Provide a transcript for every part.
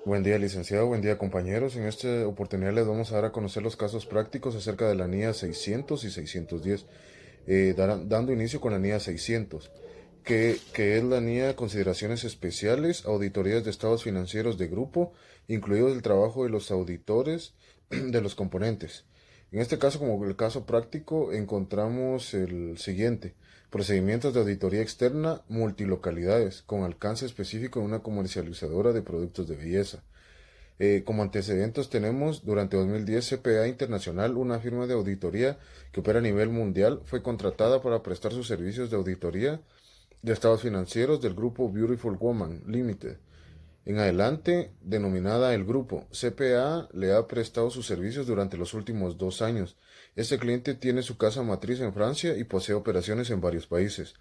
Buen día, licenciado. Buen día, compañeros. En esta oportunidad les vamos a dar a conocer los casos prácticos acerca de la NIA 600 y 610, dando inicio con la NIA 600, que es la NIA Consideraciones Especiales, Auditorías de Estados Financieros de Grupo, incluido el trabajo de los auditores de los componentes. En este caso, como el caso práctico, encontramos el siguiente: procedimientos de auditoría externa multilocalidades, con alcance específico en una comercializadora de productos de belleza. Como antecedentes tenemos, durante 2010, CPA Internacional, una firma de auditoría que opera a nivel mundial, fue contratada para prestar sus servicios de auditoría de estados financieros del grupo Beautiful Woman Limited. En adelante, denominada el grupo, CPA le ha prestado sus servicios durante los últimos 2 años. Este cliente tiene su casa matriz en Francia y posee operaciones en varios países.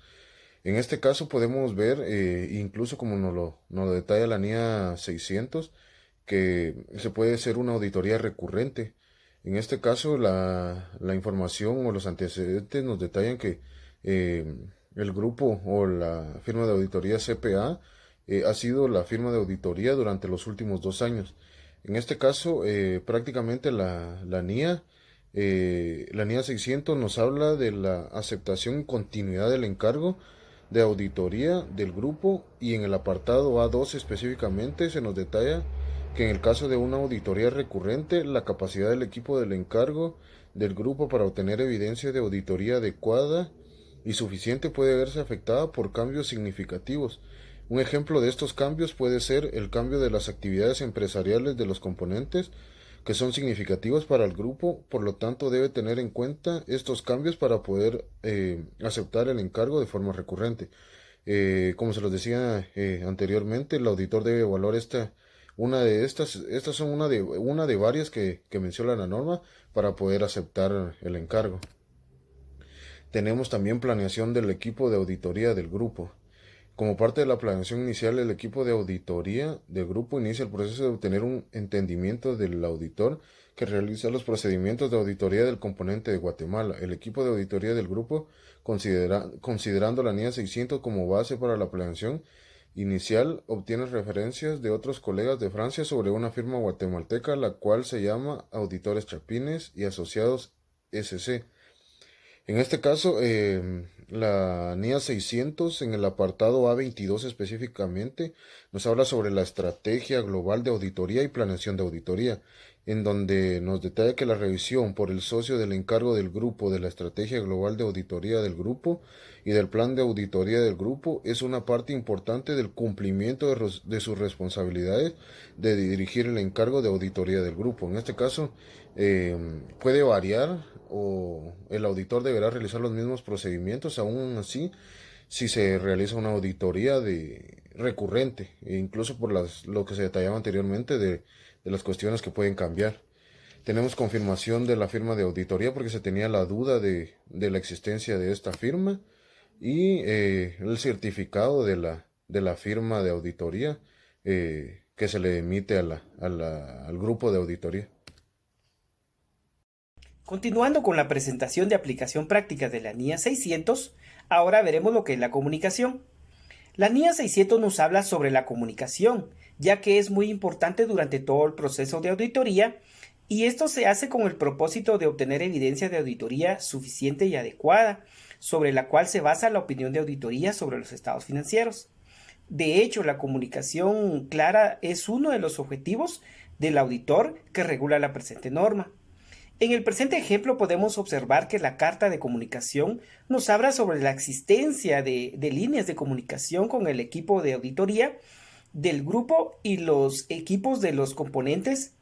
En este caso podemos ver, incluso como nos lo detalla la NIA 600, que se puede hacer una auditoría recurrente. En este caso, la información o los antecedentes nos detallan que eh, el grupo o la firma de auditoría CPA ha sido la firma de auditoría durante los últimos 2 años. En este caso, prácticamente la NIA 600 nos habla de la aceptación y continuidad del encargo de auditoría del grupo, y en el apartado A2 específicamente se nos detalla que en el caso de una auditoría recurrente, la capacidad del equipo del encargo del grupo para obtener evidencia de auditoría adecuada y suficiente puede verse afectada por cambios significativos. Un ejemplo de estos cambios puede ser el cambio de las actividades empresariales de los componentes, que son significativos para el grupo. Por lo tanto debe tener en cuenta estos cambios para poder aceptar el encargo de forma recurrente. Como se los decía anteriormente, el auditor debe evaluar estas son una de varias que menciona la norma para poder aceptar el encargo. Tenemos también planeación del equipo de auditoría del grupo. Como parte de la planeación inicial, el equipo de auditoría del grupo inicia el proceso de obtener un entendimiento del auditor que realiza los procedimientos de auditoría del componente de Guatemala. El equipo de auditoría del grupo, considerando la NIA 600 como base para la planeación inicial, obtiene referencias de otros colegas de Francia sobre una firma guatemalteca, la cual se llama Auditores Chapines y Asociados SC. En este caso, la NIA 600, en el apartado A22 específicamente, nos habla sobre la estrategia global de auditoría y planeación de auditoría, en donde nos detalla que la revisión por el socio del encargo del grupo de la estrategia global de auditoría del grupo y del plan de auditoría del grupo es una parte importante del cumplimiento de sus responsabilidades de dirigir el encargo de auditoría del grupo. En este caso, puede variar o el auditor deberá realizar los mismos procedimientos, aún así, si se realiza una auditoría recurrente, e incluso por lo que se detallaba anteriormente de las cuestiones que pueden cambiar. Tenemos confirmación de la firma de auditoría porque se tenía la duda de la existencia de esta firma, y el certificado de la firma de auditoría que se le emite al grupo de auditoría. Continuando con la presentación de aplicación práctica de la NIA 600, ahora veremos lo que es la comunicación. La NIA 600 nos habla sobre la comunicación, ya que es muy importante durante todo el proceso de auditoría, y esto se hace con el propósito de obtener evidencia de auditoría suficiente y adecuada, sobre la cual se basa la opinión de auditoría sobre los estados financieros. De hecho, la comunicación clara es uno de los objetivos del auditor que regula la presente norma. En el presente ejemplo podemos observar que la carta de comunicación nos habla sobre la existencia de líneas de comunicación con el equipo de auditoría del grupo y los equipos de los componentes,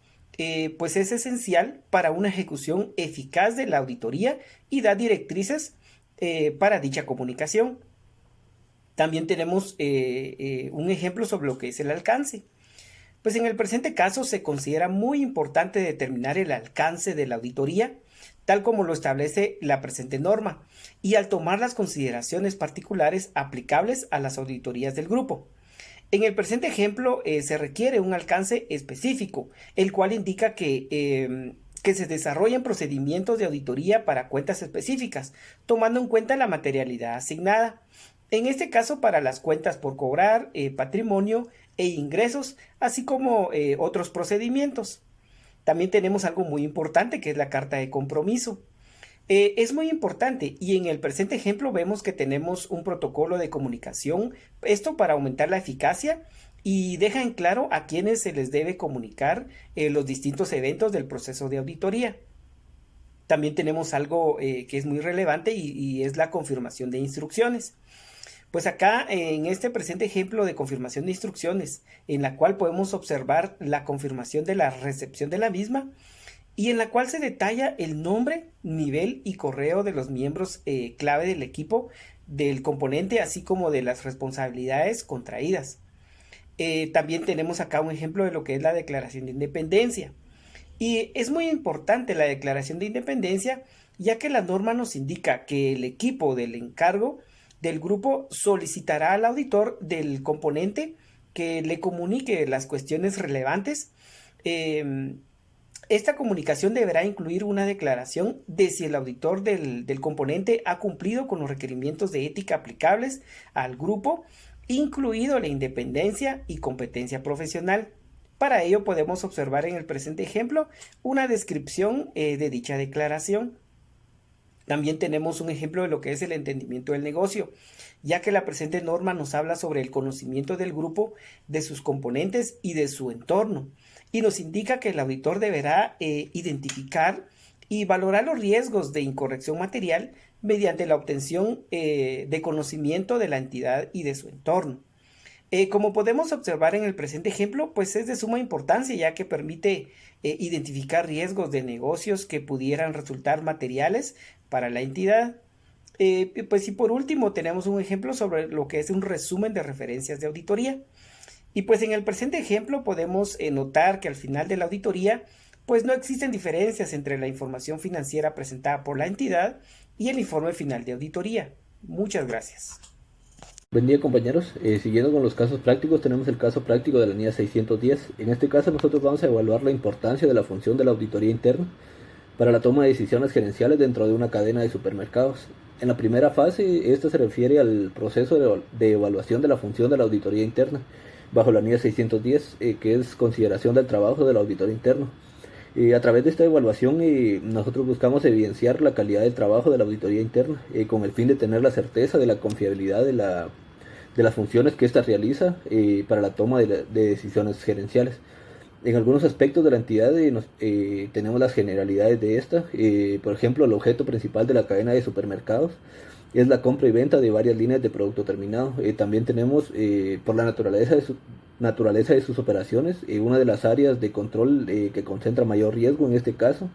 pues es esencial para una ejecución eficaz de la auditoría y da directrices para dicha comunicación. También tenemos un ejemplo sobre lo que es el alcance. Pues en el presente caso se considera muy importante determinar el alcance de la auditoría, tal como lo establece la presente norma, y al tomar las consideraciones particulares aplicables a las auditorías del grupo. En el presente ejemplo se requiere un alcance específico, el cual indica que se desarrollen procedimientos de auditoría para cuentas específicas, tomando en cuenta la materialidad asignada. En este caso, para las cuentas por cobrar, patrimonio, e ingresos, así como otros procedimientos. También tenemos algo muy importante que es la carta de compromiso. Es muy importante y en el presente ejemplo vemos que tenemos un protocolo de comunicación, esto para aumentar la eficacia y deja en claro a quiénes se les debe comunicar los distintos eventos del proceso de auditoría. También tenemos algo que es muy relevante y es la confirmación de instrucciones. Pues acá en este presente ejemplo de confirmación de instrucciones, en la cual podemos observar la confirmación de la recepción de la misma y en la cual se detalla el nombre, nivel y correo de los miembros clave del equipo, del componente, así como de las responsabilidades contraídas. También tenemos acá un ejemplo de lo que es la declaración de independencia. Y es muy importante la declaración de independencia, ya que la norma nos indica que el equipo del encargo del grupo solicitará al auditor del componente que le comunique las cuestiones relevantes. Esta comunicación deberá incluir una declaración de si el auditor del componente ha cumplido con los requerimientos de ética aplicables al grupo, incluido la independencia y competencia profesional. Para ello podemos observar en el presente ejemplo una descripción de dicha declaración. También tenemos un ejemplo de lo que es el entendimiento del negocio, ya que la presente norma nos habla sobre el conocimiento del grupo, de sus componentes y de su entorno, y nos indica que el auditor deberá identificar y valorar los riesgos de incorrección material mediante la obtención de conocimiento de la entidad y de su entorno. Como podemos observar en el presente ejemplo, pues es de suma importancia ya que permite identificar riesgos de negocios que pudieran resultar materiales para la entidad. Pues y por último tenemos un ejemplo sobre lo que es un resumen de referencias de auditoría. Y pues en el presente ejemplo podemos notar que al final de la auditoría pues no existen diferencias entre la información financiera presentada por la entidad y el informe final de auditoría. Muchas gracias. Buen día compañeros, siguiendo con los casos prácticos tenemos el caso práctico de la NIA 610. En este caso nosotros vamos a evaluar la importancia de la función de la auditoría interna para la toma de decisiones gerenciales dentro de una cadena de supermercados. En la primera fase, esta se refiere al proceso de evaluación de la función de la auditoría interna bajo la NIA 610, que es consideración del trabajo del auditor interno. A través de esta evaluación nosotros buscamos evidenciar la calidad del trabajo de la auditoría interna con el fin de tener la certeza de la confiabilidad de las funciones que ésta realiza para la toma de decisiones gerenciales. En algunos aspectos de la entidad tenemos las generalidades de esta. Por ejemplo, el objeto principal de la cadena de supermercados es la compra y venta de varias líneas de producto terminado. También tenemos, por la naturaleza de sus operaciones, una de las áreas de control que concentra mayor riesgo en este caso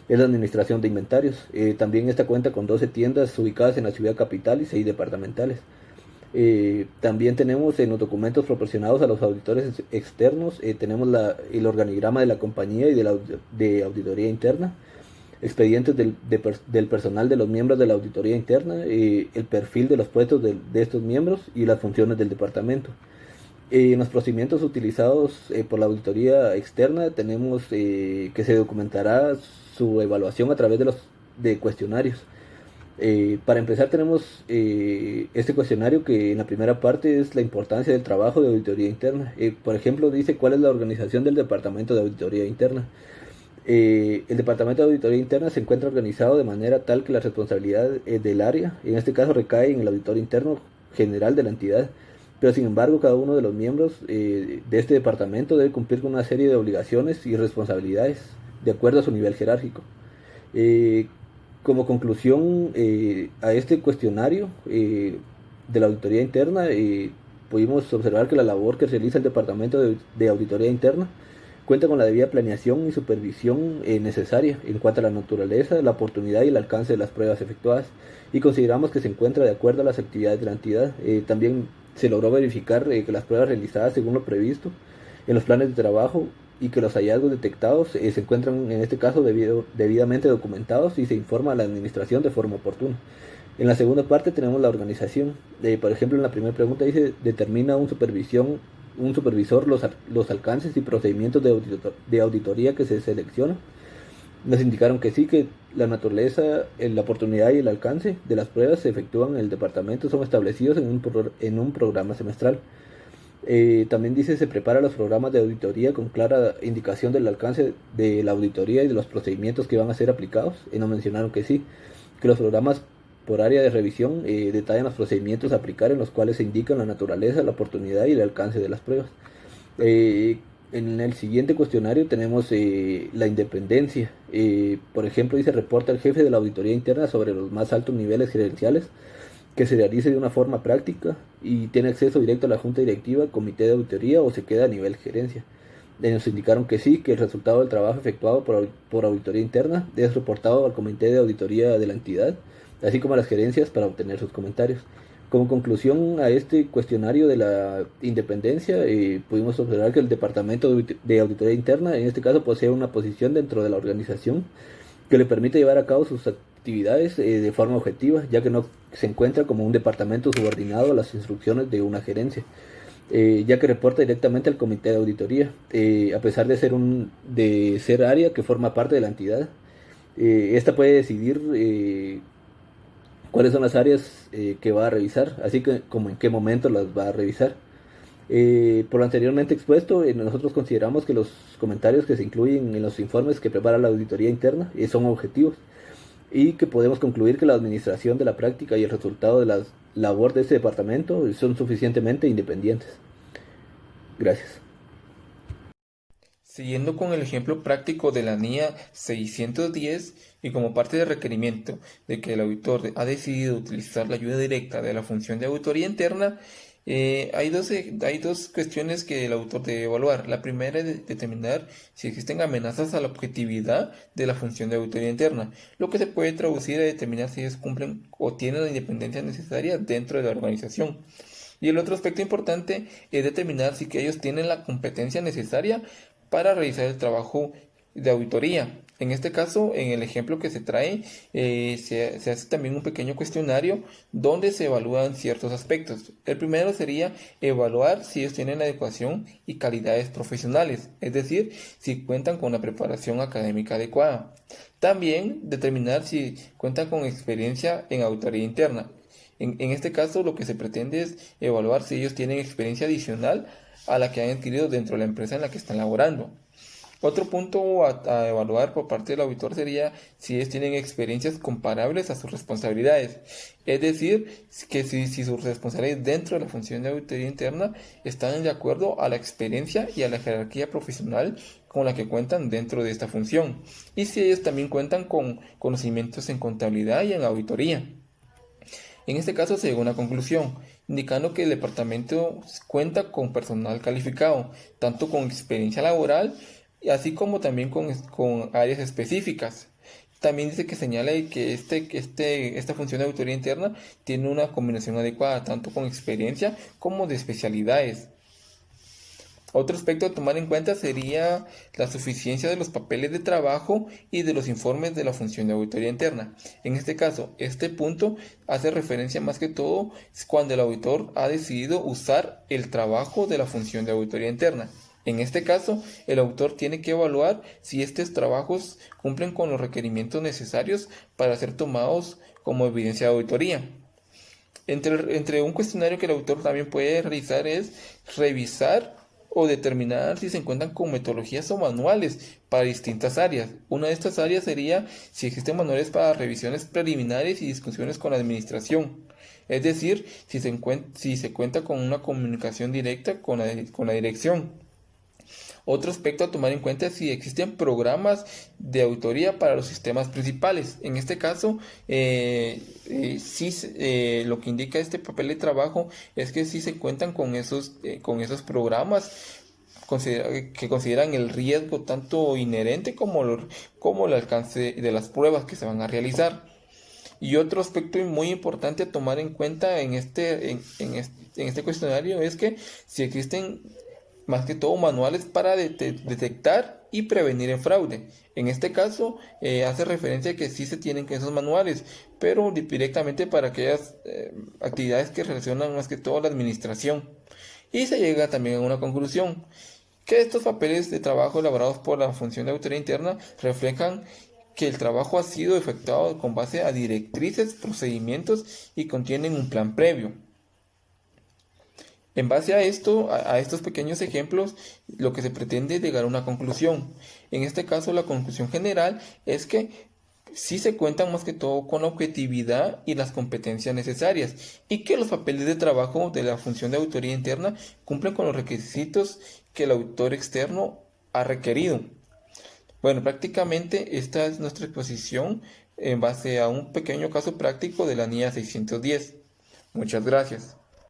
es la administración de inventarios. También esta cuenta con 12 tiendas ubicadas en la ciudad capital y 6 departamentales. También tenemos en los documentos proporcionados a los auditores externos, tenemos el organigrama de la compañía y de auditoría interna, expedientes del personal de los miembros de la auditoría interna, el perfil de los puestos de estos miembros y las funciones del departamento. En los procedimientos utilizados por la auditoría externa tenemos que se documentará su evaluación a través de cuestionarios. Para empezar tenemos este cuestionario que en la primera parte es la importancia del trabajo de auditoría interna. Por ejemplo, dice cuál es la organización del departamento de auditoría interna. El departamento de auditoría interna se encuentra organizado de manera tal que la responsabilidad del área, en este caso recae en el auditor interno general de la entidad, pero sin embargo cada uno de los miembros de este departamento debe cumplir con una serie de obligaciones y responsabilidades de acuerdo a su nivel jerárquico. Como conclusión a este cuestionario de la auditoría interna, pudimos observar que la labor que realiza el departamento de auditoría interna cuenta con la debida planeación y supervisión necesaria en cuanto a la naturaleza, la oportunidad y el alcance de las pruebas efectuadas, y consideramos que se encuentra de acuerdo a las actividades de la entidad. También se logró verificar que las pruebas realizadas según lo previsto en los planes de trabajo y que los hallazgos detectados se encuentran en este caso debidamente documentados y se informa a la administración de forma oportuna. En la segunda parte tenemos la organización. Por ejemplo, en la primera pregunta dice: determina un supervisor los alcances y procedimientos de auditoría que se seleccionan. Nos indicaron que sí, que la naturaleza, la oportunidad y el alcance de las pruebas se efectúan en el departamento son establecidos en un programa semestral. También dice se prepara los programas de auditoría con clara indicación del alcance de la auditoría y de los procedimientos que van a ser aplicados. Y nos mencionaron que sí, que los programas por área de revisión detallan los procedimientos a aplicar en los cuales se indican la naturaleza, la oportunidad y el alcance de las pruebas. En el siguiente cuestionario tenemos la independencia. Por ejemplo, dice reporta el jefe de la auditoría interna sobre los más altos niveles gerenciales que se realice de una forma práctica y tiene acceso directo a la junta directiva, comité de auditoría o se queda a nivel gerencia. Nos indicaron que sí, que el resultado del trabajo efectuado por auditoría interna es reportado al comité de auditoría de la entidad, así como a las gerencias para obtener sus comentarios. Como conclusión a este cuestionario de la independencia, pudimos observar que el departamento de auditoría interna, en este caso, posee una posición dentro de la organización que le permite llevar a cabo sus actividades de forma objetiva, ya que no se encuentra como un departamento subordinado a las instrucciones de una gerencia, ya que reporta directamente al comité de auditoría, a pesar de ser área que forma parte de la entidad. Esta puede decidir cuáles son las áreas que va a revisar, así que como en qué momento las va a revisar. Por lo anteriormente expuesto, nosotros consideramos que los comentarios que se incluyen en los informes que prepara la auditoría interna son objetivos y que podemos concluir que la administración de la práctica y el resultado de la labor de este departamento son suficientemente independientes. Gracias. Siguiendo con el ejemplo práctico de la NIA 610 y como parte del requerimiento de que el auditor ha decidido utilizar la ayuda directa de la función de auditoría interna, hay dos cuestiones que el autor debe evaluar. La primera es determinar si existen amenazas a la objetividad de la función de auditoría interna, lo que se puede traducir a determinar si ellos cumplen o tienen la independencia necesaria dentro de la organización. Y el otro aspecto importante es determinar si que ellos tienen la competencia necesaria para realizar el trabajo de auditoría. En este caso, en el ejemplo que se trae, se hace también un pequeño cuestionario donde se evalúan ciertos aspectos. El primero sería evaluar si ellos tienen adecuación y calidades profesionales, es decir, si cuentan con una preparación académica adecuada. También determinar si cuentan con experiencia en auditoría interna. En este caso, lo que se pretende es evaluar si ellos tienen experiencia adicional a la que han adquirido dentro de la empresa en la que están laborando. Otro punto a evaluar por parte del auditor sería si ellos tienen experiencias comparables a sus responsabilidades. Es decir, que si sus responsabilidades dentro de la función de auditoría interna están de acuerdo a la experiencia y a la jerarquía profesional con la que cuentan dentro de esta función. Y si ellos también cuentan con conocimientos en contabilidad y en auditoría. En este caso se llegó a una conclusión, indicando que el departamento cuenta con personal calificado, tanto con experiencia laboral, así como también con áreas específicas. También dice que señala que esta función de auditoría interna tiene una combinación adecuada, tanto con experiencia como de especialidades. Otro aspecto a tomar en cuenta sería la suficiencia de los papeles de trabajo y de los informes de la función de auditoría interna. En este caso, este punto hace referencia más que todo cuando el auditor ha decidido usar el trabajo de la función de auditoría interna. En este caso, el auditor tiene que evaluar si estos trabajos cumplen con los requerimientos necesarios para ser tomados como evidencia de auditoría. Entre un cuestionario que el auditor también puede realizar es revisar o determinar si se encuentran con metodologías o manuales para distintas áreas. Una de estas áreas sería si existen manuales para revisiones preliminares y discusiones con la administración. Es decir, si se cuenta con una comunicación directa con la dirección. Otro aspecto a tomar en cuenta es si existen programas de auditoría para los sistemas principales. En este caso, lo que indica este papel de trabajo es que sí se cuentan con esos programas que consideran el riesgo tanto inherente como el alcance de las pruebas que se van a realizar. Y otro aspecto muy importante a tomar en cuenta en este cuestionario es que si existen más que todo manuales para detectar y prevenir el fraude. En este caso hace referencia a que sí se tienen que esos manuales, pero directamente para aquellas actividades que relacionan más que todo la administración. Y se llega también a una conclusión, que estos papeles de trabajo elaborados por la función de auditoría interna reflejan que el trabajo ha sido efectuado con base a directrices, procedimientos y contienen un plan previo. En base a esto, a estos pequeños ejemplos, lo que se pretende es llegar a una conclusión. En este caso, la conclusión general es que sí se cuentan más que todo con la objetividad y las competencias necesarias, y que los papeles de trabajo de la función de auditoría interna cumplen con los requisitos que el auditor externo ha requerido. Bueno, prácticamente esta es nuestra exposición en base a un pequeño caso práctico de la NIA 610. Muchas gracias.